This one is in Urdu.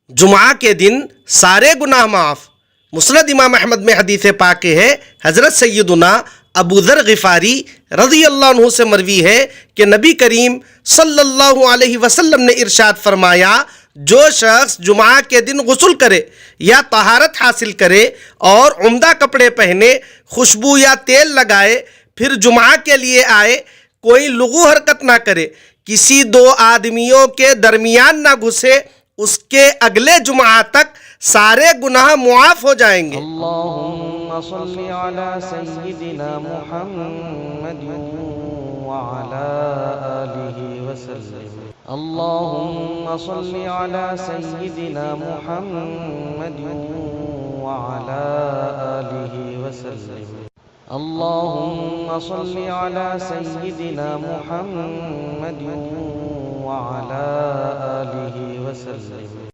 جمعہ کے دن سارے گناہ معاف۔ مسند امام احمد میں حدیث پاک ہے، حضرت سیدنا ابو ذر غفاری رضی اللہ عنہ سے مروی ہے کہ نبی کریم صلی اللہ علیہ وسلم نے ارشاد فرمایا، جو شخص جمعہ کے دن غسل کرے یا طہارت حاصل کرے اور عمدہ کپڑے پہنے، خوشبو یا تیل لگائے، پھر جمعہ کے لیے آئے، کوئی لغو حرکت نہ کرے، کسی دو آدمیوں کے درمیان نہ گھسے، اس کے اگلے جمعہ تک سارے گناہ معاف ہو جائیں گے۔ اللہم صلی علی سیدنا محمد وعلی آلہ وسلم۔ اللہم صلی علی سیدنا محمد وعلی آلہ وسلم۔ اللہم صلی علی سیدنا محمد وعلی آلہ وسلم۔